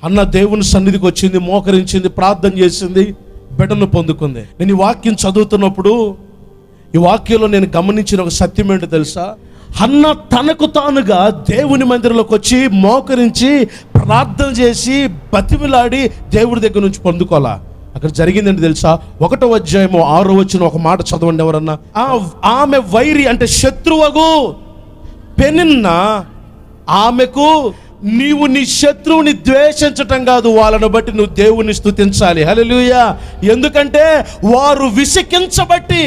అన్న దేవుని సన్నిధికి వచ్చింది, మోకరించింది, ప్రార్థన చేసింది, బిడ్డను పొందుకుంది. నేను ఈ వాక్యం చదువుతున్నప్పుడు ఈ వాక్యంలో నేను గమనించిన ఒక సత్యం ఏంటో తెలుసా? అన్న తనకు తానుగా దేవుని మందిరంలోకి వచ్చి మోకరించి ప్రార్థన చేసి బతిమిలాడి దేవుడి దగ్గర నుంచి పొందుకోవాలా. అక్కడ జరిగిందంటే తెలుసా? 1వ అధ్యాయము 6వ వచనం ఒక మాట చదవండి ఎవరన్నా. ఆమె వైరి అంటే శత్రువగు పెనిన్న ఆమెకు నీవు నీ శత్రువుని ద్వేషించటం కాదు, వాళ్ళని బట్టి నువ్వు దేవుని స్తుతించాలి. హల్లెలూయా. ఎందుకంటే వారు విసికించబట్టి.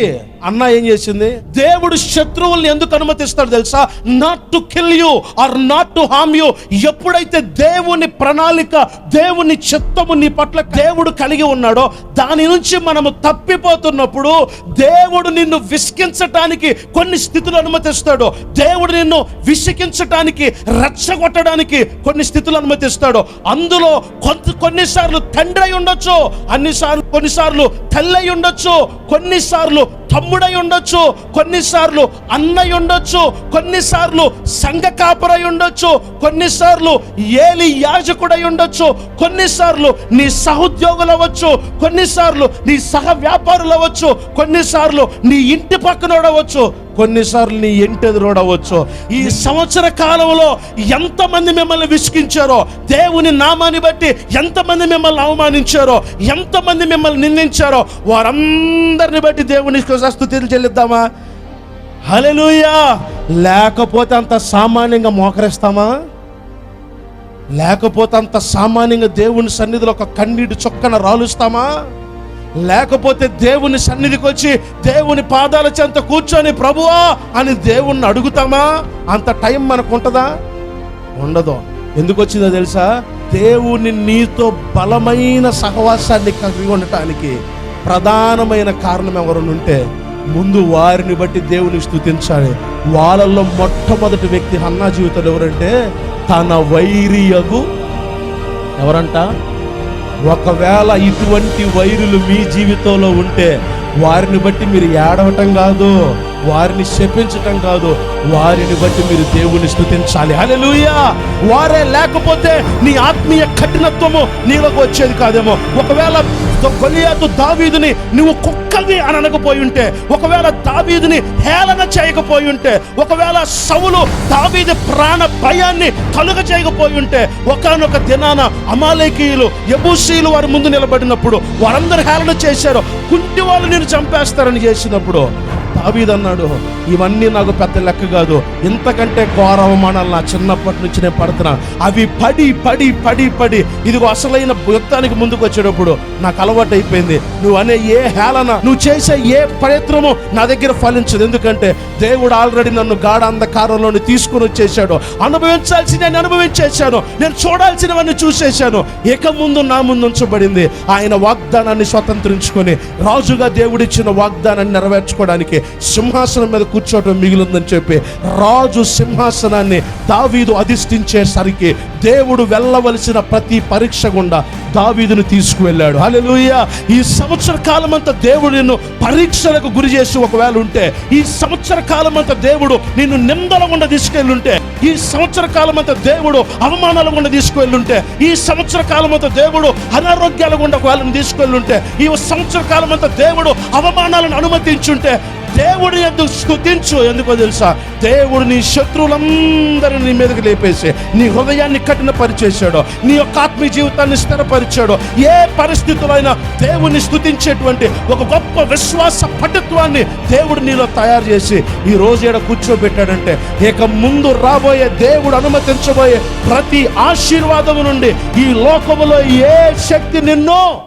అన్న ఏం చేసింది? దేవుడు శత్రువుల్ని ఎందుకు అనుమతిస్తాడు తెలుసా? Not to kill you or not to harm you. ఎప్పుడైతే దేవుని ప్రణాళిక, దేవుని చిత్తము నీ పట్ల దేవుడు కలిగి ఉన్నాడో దాని నుంచి మనము తప్పిపోతున్నప్పుడు దేవుడు నిన్ను విసికించటానికి కొన్ని స్థితులు అనుమతిస్తాడు. దేవుడు నిన్ను విసికించటానికి, రెచ్చగొట్టడానికి కొన్ని స్థితులు అనుమతిస్తాడు. అందులో కొన్నిసార్లు తండ్రి అయి ఉండొచ్చు, కొన్నిసార్లు తల్లి అయి ఉండొచ్చు, కొన్నిసార్లు తమ్ముడై ఉండొచ్చు, కొన్నిసార్లు అన్నయ్య ఉండొచ్చు, కొన్నిసార్లు సంఘ కాపరై ఉండొచ్చు, కొన్నిసార్లు ఏలి యాజకుడై ఉండొచ్చు, కొన్నిసార్లు నీ సహోద్యోగులు అవ్వచ్చు, కొన్నిసార్లు నీ సహ వ్యాపారులు అవ్వచ్చు, కొన్నిసార్లు నీ ఇంటి పక్కన అవ్వచ్చు, కొన్నిసార్లు నీ ఇంటి ఎదురొడవచ్చు. ఈ సంవత్సర కాలంలో ఎంతమంది మిమ్మల్ని విసికించారో, దేవుని నామాన్ని బట్టి ఎంతమంది మిమ్మల్ని అవమానించారో, ఎంతమంది మిమ్మల్ని నిందించారో, వారందరిని బట్టి దేవునికి స్తుతులు చెల్లిద్దామా? హల్లెలూయా. లేకపోతే అంత సామాన్యంగా మోకరిస్తామా? లేకపోతే అంత సామాన్యంగా దేవుని సన్నిధిలో ఒక కన్నీటి చొక్కన రాలుస్తామా? లేకపోతే దేవుని సన్నిధికి వచ్చి దేవుని పాదాల చెంత కూర్చొని ప్రభువా అని దేవుణ్ణి అడుగుతామా? అంత టైం మనకు ఉంటుందా? ఉండదు. ఎందుకు వచ్చిందో తెలుసా? దేవుని నీతో బలమైన సహవాసాన్ని కలిగి ఉండటానికి ప్రధానమైన కారణం ఎవరైనా ఉంటే ముందు వారిని బట్టి దేవుని స్తుతించాలి. వాళ్ళల్లో మొట్టమొదటి వ్యక్తి హన్నా జీవితంలో ఎవరంటే తన వైరియగు. ఎవరంట? ఒకవేళ ఇటువంటి వైరులు మీ జీవితంలో ఉంటే వారిని బట్టి మీరు ఏడవటం కాదు, వారిని శపించటం కాదు, వారిని బట్టి మీరు దేవుని స్తుతించాలి. హల్లెలూయా. వారే లేకపోతే నీ ఆత్మీయ కఠినత్వము నీలోకి వచ్చేది కాదేమో. ఒకవేళ గొలియాతు దావీదుని నువ్వు కుక్కవి అని అనకపోయి ఉంటే, ఒకవేళ దావీదుని హేళన చేయకపోయి ఉంటే, ఒకవేళ సౌలు దావీదు ప్రాణ భయాన్ని కలుగ చేయకపోయి ఉంటే, ఒకానొక దినాన అమాలేకీయులు, యెబూసీయులు వారి ముందు నిలబడినప్పుడు వారందరూ హేళన చేశారు. కుంటి వాళ్ళు నేను చంపేస్తారని చేసినప్పుడు దావీదు అన్నాడు, ఇవన్నీ నాకు పెద్ద లెక్క కాదు, ఇంతకంటే ఘోర అవమానాలు నా చిన్నప్పటి నుంచి నేను పడుతున్నా. అవి పడి పడి పడి పడి ఇదిగో అసలైన యుద్ధానికి ముందుకు వచ్చేటప్పుడు నాకు అలవాటు అయిపోయింది. నువ్వు అనే ఏ హేళన, నువ్వు చేసే ఏ ప్రయత్నము నా దగ్గర ఫలించదు. ఎందుకంటే దేవుడు ఆల్రెడీ నన్ను గాఢ అంధకారంలోని తీసుకుని వచ్చేసాడు. అనుభవించాల్సి నేను అనుభవించేశాను, నేను చూడాల్సినవన్నీ చూసేశాను. ఇక ముందు నా ముందు ఉంచబడింది ఆయన వాగ్దానాన్ని స్వతంత్రించుకొని రాజుగా దేవుడిచ్చిన వాగ్దానాన్ని నెరవేర్చుకోవడానికి సింహాసనం మీద కూర్చోవటం మిగిలిందని చెప్పి రాజు సింహాసనాన్ని దావీదు అధిష్ఠించేసరికి దేవుడు వెళ్ళవలసిన ప్రతి పరీక్ష గుండా దావీదును తీసుకువెళ్ళాడు. హల్లెలూయా. ఈ సంవత్సర కాలం అంతా దేవుడు నిన్ను పరీక్షలకు గురి చేసి ఒకవేళ ఉంటే, ఈ సంవత్సర కాలం అంతా దేవుడు నిన్ను నిందల గుండా తీసుకెళ్ళుంటే, ఈ సంవత్సర కాలం అంతా దేవుడు అవమానాల గుండా తీసుకువెళ్ళుంటే, ఈ సంవత్సర కాలం అంతా దేవుడు అనారోగ్యాల గుండా వాళ్ళని తీసుకెళ్ళుంటే, ఈ సంవత్సర కాలం అంతా దేవుడు అవమానాలను అనుమతించుంటే దేవుడు ఎందుకు స్తుతించు. ఎందుకో తెలుసా? దేవుడు నీ శత్రువులందరినీ నీ మీదకి లేపేసి నీ హృదయాన్ని కఠిన పరిచేశాడు, నీ యొక్క ఆత్మీయ జీవితాన్ని స్థిరపరిచాడు. ఏ పరిస్థితుల్లో అయినా దేవుని స్తుతించేటువంటి ఒక గొప్ప విశ్వాస పటుత్వాన్ని దేవుడు నీలో తయారు చేసి ఈ రోజు ఈడ కూర్చోబెట్టాడంటే, ఇక ముందు రాబోయే దేవుడు అనుమతించబోయే ప్రతి ఆశీర్వాదము నుండి ఈ లోకములో ఏ శక్తి నిన్ను